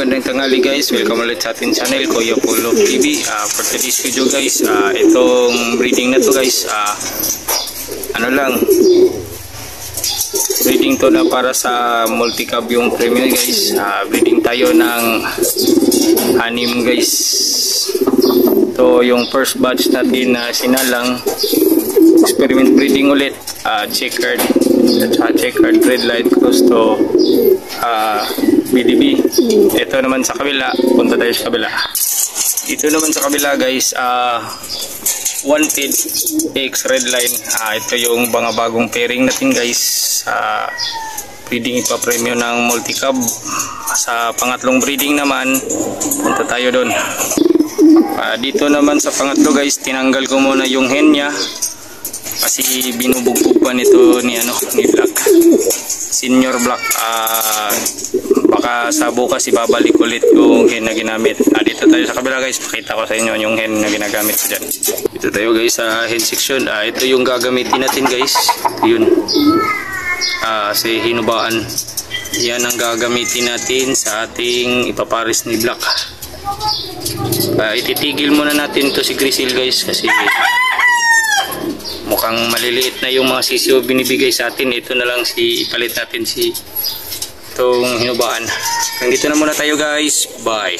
magandang tanghali guys. Welcome ulit sa ating channel, Kuya Polo TV. For today's video guys, itong breeding na to guys, breeding to na para sa multi-cab yung premium guys. Breeding tayo ng anim guys. Ito yung first batch natin na sinalang. Experiment breeding ulit. Checkered at checkered red light cross to BDB. Ito naman sa kabila, punta tayo sa kabila. Dito naman sa kabila guys, wanted X red line. Ito yung mga bagong pairing natin guys. Breeding ipa-premium ng multi-cab. Sa pangatlong breeding naman, punta tayo doon. Dito naman sa pangatlo guys, tinanggal ko muna yung hen niya kasi binubugbog pa nito ni Black, Senior Black. Baka sa bukas ibabalik ulit yung hen na ginamit. Dito tayo sa kabila guys, pakita ko sa inyo yung hen na ginagamit ko dyan. Dito tayo guys sa hen section. Ito yung gagamitin natin guys. Yun, sa hinubaan. Yan ang gagamitin natin sa ating ipapares ni Black. Ititigil muna natin to si Grisil guys kasi mukhang maliliit na yung mga sisiyo binibigay sa atin. Ito na lang ipalit natin itong hinubaan. Hanggang dito na muna tayo guys. Bye.